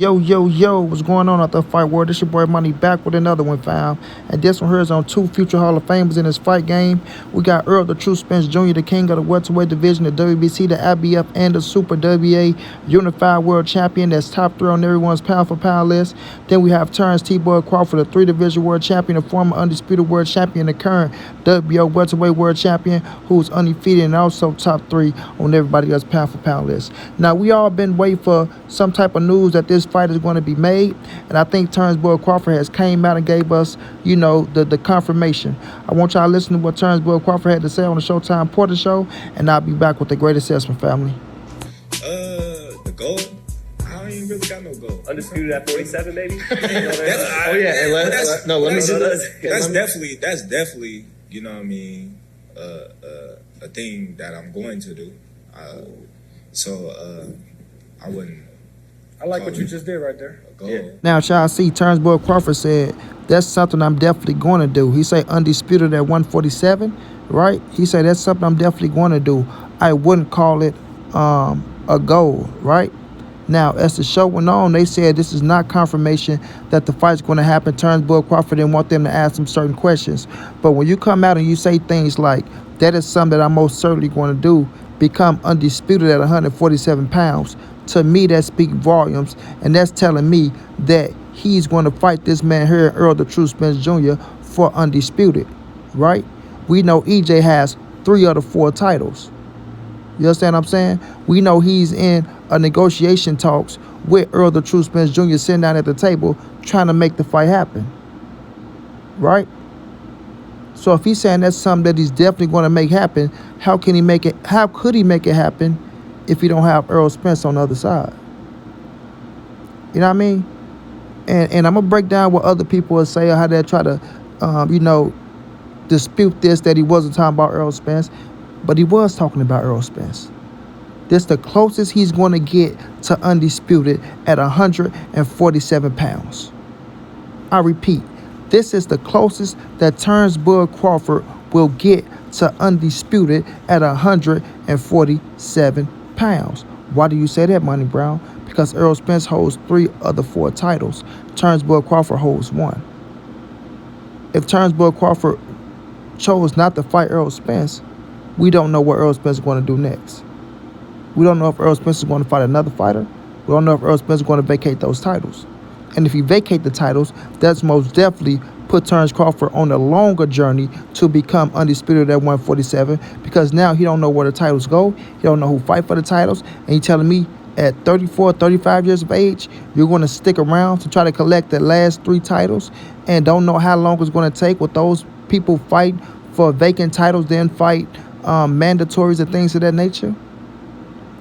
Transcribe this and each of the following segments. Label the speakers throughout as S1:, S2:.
S1: Yo, what's going on out the fight world? This your boy Money back with another one, fam. And this one here is on two future Hall of Famers in this fight game. We got Errol, the true Spence Jr., the king of the welterweight division, the WBC, the IBF, and the Super WA Unified World Champion. That's top three on everyone's pound for pound list. Then we have Terence T-Boy Crawford, the three-division world champion, the former undisputed world champion, the current WBO welterweight world champion, who's undefeated and also top three on everybody else's pound for pound list. Now, we all been waiting for some type of news that this fight is going to be made, and I think Terence Boy Crawford has came out and gave us, the confirmation. I want y'all to listen to what Terence Boy Crawford had to say on the Showtime Porter Show, and I'll be back with the great assessment, family.
S2: The goal? I ain't really got no goal.
S3: Undisputed at 47, maybe?
S2: Let me do this. That's definitely, you know what I mean, a thing that I'm going to do. I wouldn't.
S4: I like what you just did right there.
S2: Yeah.
S1: Now, y'all see, Terence Boy Crawford said, that's something I'm definitely going to do. He said undisputed at 147, right? He said that's something I'm definitely going to do. I wouldn't call it a goal, right? Now, as the show went on, they said this is not confirmation that the fight's going to happen. Terence Boy Crawford didn't want them to ask him certain questions. But when you come out and you say things like, that is something that I'm most certainly going to do, become undisputed at 147 pounds, to me, that speaks volumes, and that's telling me that he's going to fight this man here, Errol, the true Spence Jr., for undisputed, right? We know EJ has 3 of the 4 titles. You understand what I'm saying? We know he's in a negotiation talks with Errol, the true Spence Jr., sitting down at the table trying to make the fight happen, right? So if he's saying that's something that he's definitely going to make happen, how can he make it? How could he make it happen if you don't have Errol Spence on the other side? You know what I mean? And I'm going to break down what other people will say or how they try to, dispute this, that he wasn't talking about Errol Spence. But he was talking about Errol Spence. This is the closest he's going to get to undisputed at 147 pounds. I repeat, this is the closest that Terence Boy Crawford will get to undisputed at 147 pounds. Why do you say that, Money Brown? Because Errol Spence holds 3 of the 4 titles. Terence Boy Crawford holds 1. If Terence Boy Crawford chose not to fight Errol Spence, we don't know what Errol Spence is going to do next. We don't know if Errol Spence is going to fight another fighter. We don't know if Errol Spence is going to vacate those titles. And if he vacate the titles, that's most definitely put Terence Crawford on a longer journey to become undisputed at 147, because now he don't know where the titles go. He don't know who fight for the titles. And he telling me at 34, 35 years of age, you're going to stick around to try to collect the last 3 titles and don't know how long it's going to take with those people fight for vacant titles, then fight mandatories and things of that nature.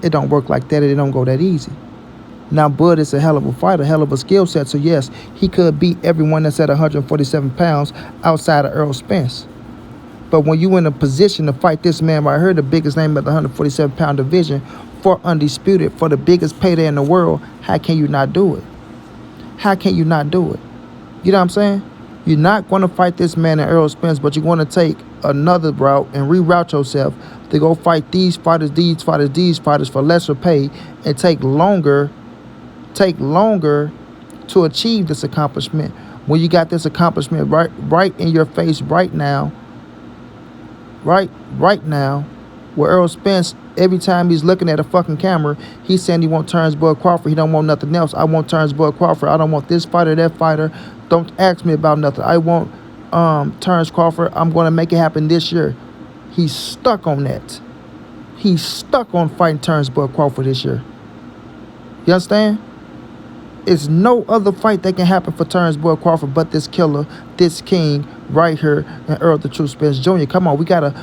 S1: It don't work like that. It don't go that easy. Now, Bud is a hell of a fighter, a hell of a skill set. So, yes, he could beat everyone that's at 147 pounds outside of Errol Spence. But when you in a position to fight this man right here, the biggest name at the 147-pound division, for undisputed, for the biggest payday in the world, how can you not do it? How can you not do it? You know what I'm saying? You're not going to fight this man in Errol Spence, but you're going to take another route and reroute yourself to go fight these fighters for lesser pay and take longer to achieve this accomplishment, when you got this accomplishment right in your face right now, where Errol Spence, every time he's looking at a fucking camera, he's saying he wants Terence Boy Crawford. He don't want nothing else. I want Terence Boy Crawford. I don't want this fighter, that fighter. Don't ask me about nothing. I want Terence Crawford. I'm going to make it happen this year. He's stuck on that. He's stuck on fighting Terence Boy Crawford this year. You understand? It's no other fight that can happen for Terence Boy Crawford but this killer, this king right here, and Errol the True Spence Jr. Come on, we gotta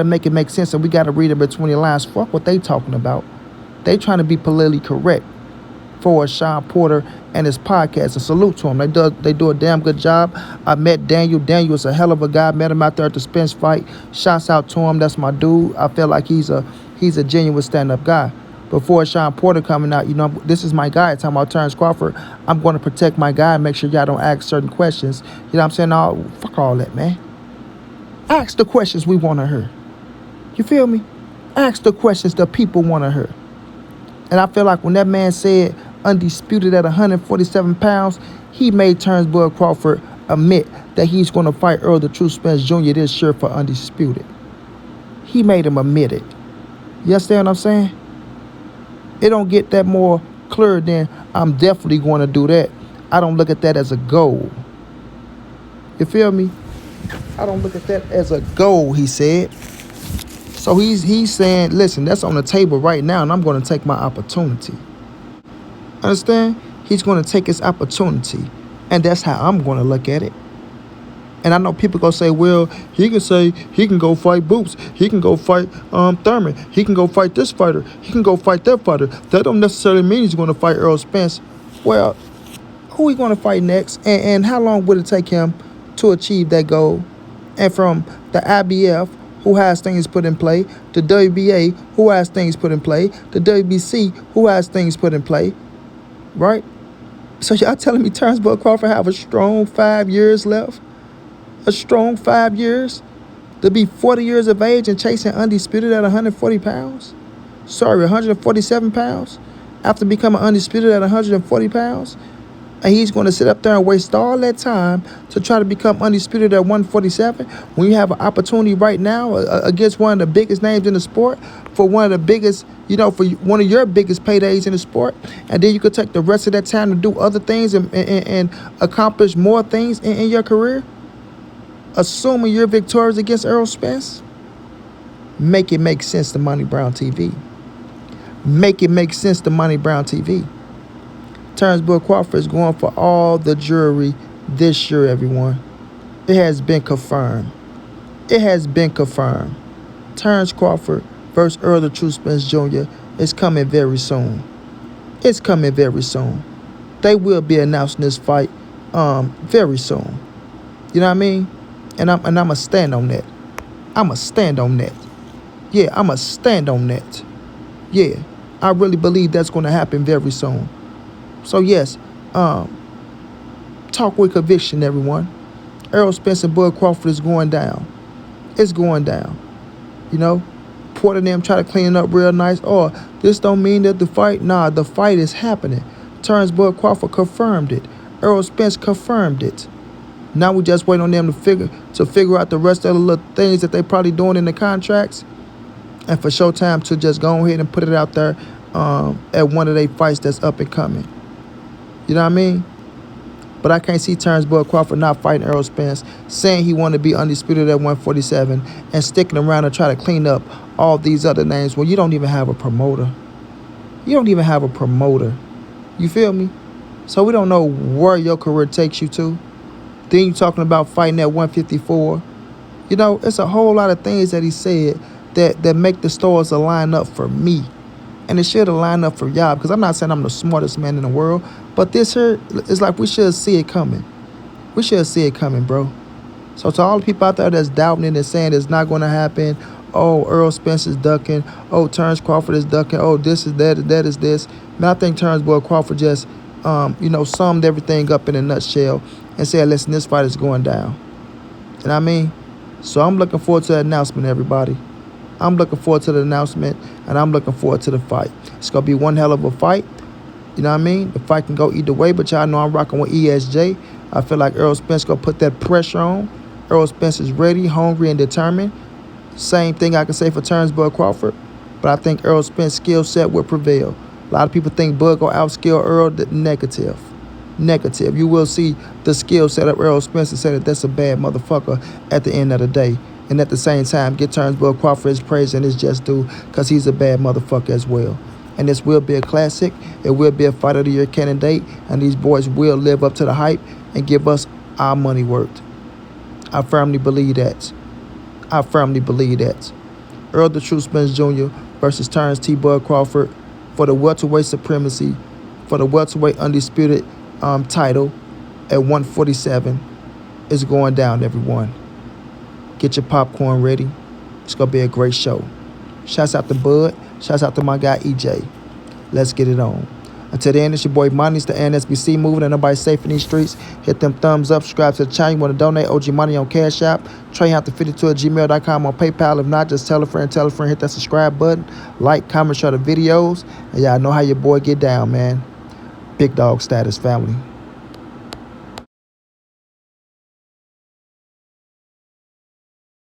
S1: make it make sense, and we gotta read it between the lines. Fuck what they talking about. They trying to be politically correct for Sean Porter and his podcast. And salute to him. They do a damn good job. I met Daniel. Daniel is a hell of a guy. Met him out there at the Spence fight. Shouts out to him. That's my dude. I feel like he's a genuine stand-up guy. Before Sean Porter coming out, this is my guy. Talking about Terence Crawford, I'm going to protect my guy and make sure y'all don't ask certain questions. You know what I'm saying? No, fuck all that, man. Ask the questions we want to hear. You feel me? Ask the questions the people want to hear. And I feel like when that man said Undisputed at 147 pounds, he made Terence Bud Crawford admit that he's going to fight Errol the True Spence Jr. this year for Undisputed. He made him admit it. You understand what I'm saying? It don't get that more clear than I'm definitely going to do that. I don't look at that as a goal. You feel me? I don't look at that as a goal, he said. So he's saying, listen, that's on the table right now, and I'm going to take my opportunity. Understand? He's going to take his opportunity, and that's how I'm going to look at it. And I know people going to say, well, he can go fight Boots. He can go fight Thurman. He can go fight this fighter. He can go fight that fighter. That don't necessarily mean he's going to fight Errol Spence. Well, who he going to fight next? And how long would it take him to achieve that goal? And from the IBF, who has things put in play, the WBA, who has things put in play, the WBC, who has things put in play, right? So y'all telling me Terence Bud Crawford have a strong 5 years left? A strong 5 years? To be 40 years of age and chasing Undisputed at 140 pounds? Sorry, 147 pounds? After becoming Undisputed at 140 pounds? And he's going to sit up there and waste all that time to try to become Undisputed at 147 when you have an opportunity right now against one of the biggest names in the sport for one of the biggest, for one of your biggest paydays in the sport. And then you could take the rest of that time to do other things and accomplish more things in your career. Assuming you're victorious against Errol Spence, make it make sense to montray-brown TV. Make it make sense to montray-brown TV. Terence Bud Crawford is going for all the jury this year, everyone. It has been confirmed. It has been confirmed. Terence Crawford versus Errol the True Spence Jr. is coming very soon. It's coming very soon. They will be announcing this fight very soon. You know what I mean? And I'm going to stand on that. I'm going to stand on that. Yeah, I'm going to stand on that. Yeah, I really believe that's going to happen very soon. So, yes, talk with conviction, everyone. Errol Spence and Bud Crawford is going down. It's going down. Porter and them try to clean it up real nice. Oh, this don't mean that the fight. Nah, the fight is happening. Terence Bud Crawford confirmed it. Errol Spence confirmed it. Now we just waiting on them to figure out the rest of the little things that they probably doing in the contracts. And for Showtime to just go ahead and put it out there at one of their fights that's up and coming. You know what I mean? But I can't see Terence Bud Crawford not fighting Errol Spence, saying he wanted to be Undisputed at 147 and sticking around and try to clean up all these other names. Well, you don't even have a promoter. You don't even have a promoter. You feel me? So we don't know where your career takes you to. Then you talking about fighting at 154. It's a whole lot of things that he said that make the stars align up for me. And it should align up for y'all, because I'm not saying I'm the smartest man in the world, but this here is like we should see it coming. We should see it coming, bro. So to all the people out there that's doubting it and saying it's not going to happen, oh, Errol Spence is ducking, oh, Terence Crawford is ducking, oh, this is that is this. Man, I think Terence Bud Crawford just, summed everything up in a nutshell and said, listen, this fight is going down. You know what I mean? So I'm looking forward to the announcement, everybody. I'm looking forward to the announcement, and I'm looking forward to the fight. It's going to be one hell of a fight. You know what I mean? The fight can go either way, but y'all know I'm rocking with ESJ. I feel like Errol Spence going to put that pressure on. Errol Spence is ready, hungry, and determined. Same thing I can say for Terence Bud Crawford, but I think Errol Spence's skill set will prevail. A lot of people think Bud going to outskill Errol. Negative. You will see the skill set of Errol Spence and say that that's a bad motherfucker at the end of the day. And at the same time, get Terence Bud Crawford his praise and his just due, because he's a bad motherfucker as well. And this will be a classic. It will be a Fight of the Year candidate. And these boys will live up to the hype and give us our money worth. I firmly believe that. Errol the True Spence Jr. versus Terence T. Bud Crawford for the welterweight supremacy, for the welterweight undisputed title at 147 is going down, everyone. Get your popcorn ready. It's going to be a great show. Shouts out to Bud. Shouts out to my guy, EJ. Let's get it on. Until then, it's your boy Money. It's the NSBC moving and nobody's safe in these streets. Hit them thumbs up. Subscribe to the channel. You want to donate OG Money on Cash App. Treyhunt52 at gmail.com on PayPal. If not, just tell a friend. Hit that subscribe button. Like, comment, share the videos. And y'all know how your boy get down, man. Big dog status family.